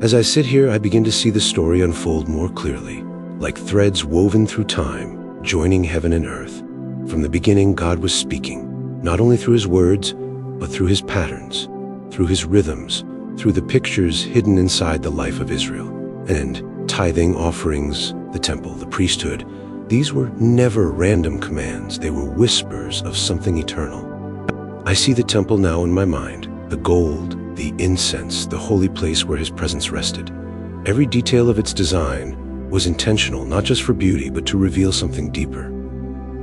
As I sit here, I begin to see the story unfold more clearly, like threads woven through time, joining heaven and earth. From the beginning, God was speaking, not only through his words, but through his patterns, through his rhythms, through the pictures hidden inside the life of Israel. And tithing, offerings, the temple, the priesthood, these were never random commands. They were whispers of something eternal. I see the temple now in my mind, the gold, the incense, the holy place where his presence rested. Every detail of its design was intentional, not just for beauty, but to reveal something deeper.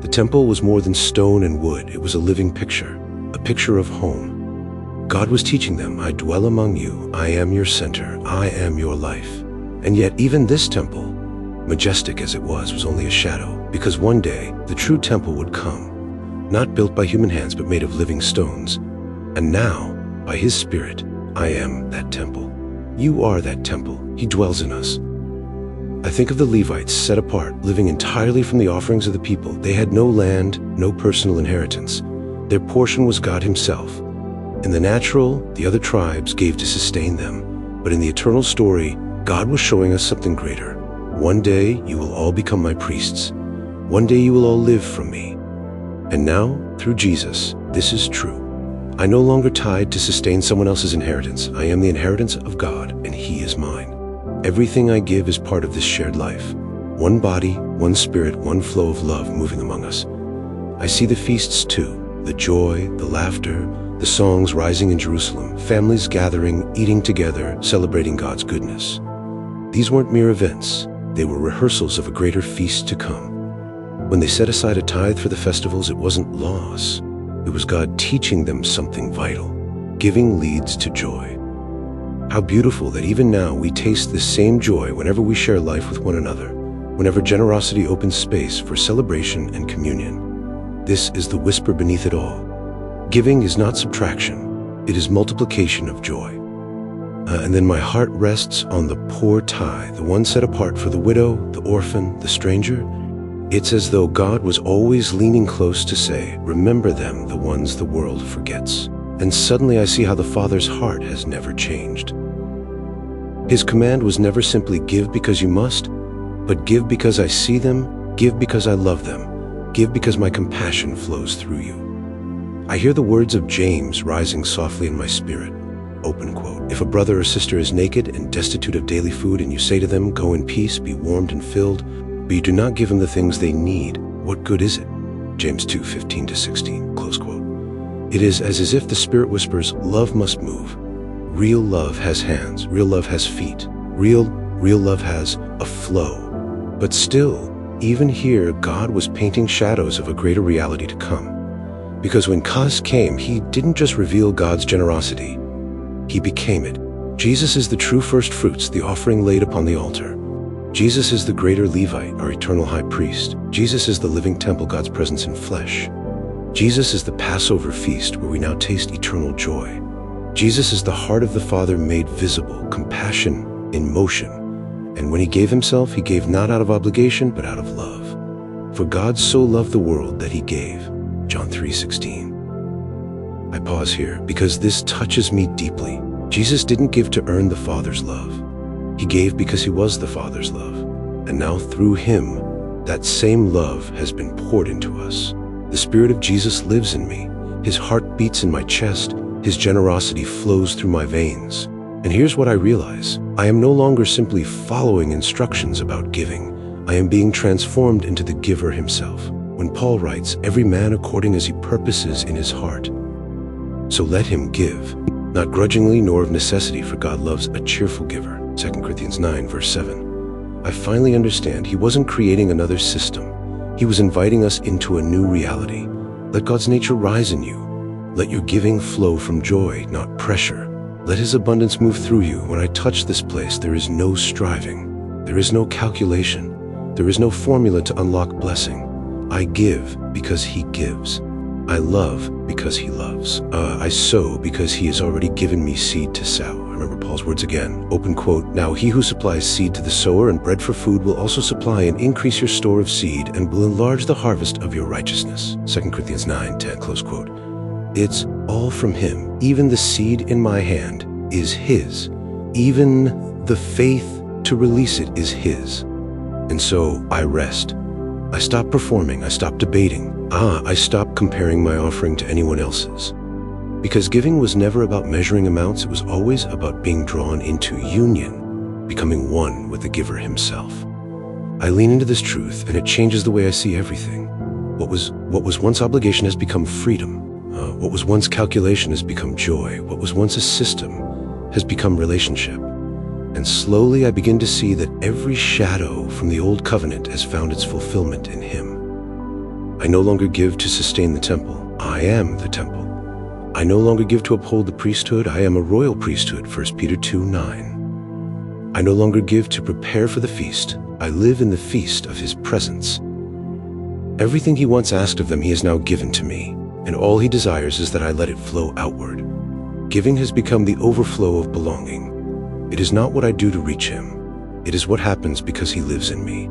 The temple was more than stone and wood. It was a living picture, a picture of home. God was teaching them, I dwell among you, I am your center, I am your life. And yet even this temple, majestic as it was only a shadow, because one day the true temple would come, not built by human hands, but made of living stones. And now, by his Spirit, I am that temple. You are that temple. He dwells in us. I think of the Levites set apart, living entirely from the offerings of the people. They had no land, no personal inheritance. Their portion was God himself. In the natural, the other tribes gave to sustain them. But in the eternal story, God was showing us something greater. One day, you will all become my priests. One day, you will all live from me. And now, through Jesus, this is true. I no longer tied to sustain someone else's inheritance. I am the inheritance of God, and he is mine. Everything I give is part of this shared life. One body, one spirit, one flow of love moving among us. I see the feasts too, the joy, the laughter, the songs rising in Jerusalem, families gathering, eating together, celebrating God's goodness. These weren't mere events. They were rehearsals of a greater feast to come. When they set aside a tithe for the festivals, it wasn't loss. It was God teaching them something vital. Giving leads to joy. How beautiful that even now we taste the same joy whenever we share life with one another, whenever generosity opens space for celebration and communion. This is the whisper beneath it all. Giving is not subtraction. It is multiplication of joy. And then my heart rests on the poor tithe, the one set apart for the widow, the orphan, the stranger. It's as though God was always leaning close to say, remember them, the ones the world forgets. And suddenly I see how the Father's heart has never changed. His command was never simply give because you must, but give because I see them, give because I love them, give because my compassion flows through you. I hear the words of James rising softly in my spirit. Open quote. If a brother or sister is naked and destitute of daily food, and you say to them, go in peace, be warmed and filled, but you do not give them the things they need, what good is it? James 2:15-16, close quote. It is as if the Spirit whispers, love must move. Real love has hands, real love has feet, real love has a flow. But still, even here, God was painting shadows of a greater reality to come. Because when Kaz came, he didn't just reveal God's generosity, he became it. Jesus is the true first fruits, the offering laid upon the altar. Jesus is the greater Levite, our eternal high priest. Jesus is the living temple, God's presence in flesh. Jesus is the Passover feast where we now taste eternal joy. Jesus is the heart of the Father made visible, compassion in motion. And when he gave himself, he gave not out of obligation, but out of love. For God so loved the world that he gave. John 3:16. I pause here because this touches me deeply. Jesus didn't give to earn the Father's love. He gave because he was the Father's love. And now through him, that same love has been poured into us. The Spirit of Jesus lives in me. His heart beats in my chest. His generosity flows through my veins. And here's what I realize. I am no longer simply following instructions about giving. I am being transformed into the giver himself. When Paul writes, every man according as he purposes in his heart. So let him give, not grudgingly nor of necessity, for God loves a cheerful giver. 2 Corinthians 9:7. I finally understand he wasn't creating another system. He was inviting us into a new reality. Let God's nature rise in you. Let your giving flow from joy, not pressure. Let his abundance move through you. When I touch this place, there is no striving. There is no calculation. There is no formula to unlock blessing. I give because he gives. I love because he loves. I sow because he has already given me seed to sow. I remember Paul's words again. Open quote. Now he who supplies seed to the sower and bread for food will also supply and increase your store of seed and will enlarge the harvest of your righteousness. 2 Corinthians 9:10, close quote. It's all from him. Even the seed in my hand is his. Even the faith to release it is his. And so I rest. I stop performing, I stop debating. I stop comparing my offering to anyone else's. Because giving was never about measuring amounts, it was always about being drawn into union, becoming one with the giver himself. I lean into this truth, and it changes the way I see everything. What was once obligation has become freedom. What was once calculation has become joy. What was once a system has become relationship. And slowly I begin to see that every shadow from the old covenant has found its fulfillment in him. I no longer give to sustain the temple. I am the temple. I no longer give to uphold the priesthood. I am a royal priesthood, 1 Peter 2:9. I no longer give to prepare for the feast. I live in the feast of his presence. Everything he once asked of them, he has now given to me, and all he desires is that I let it flow outward. Giving has become the overflow of belonging. It is not what I do to reach him. It is what happens because he lives in me.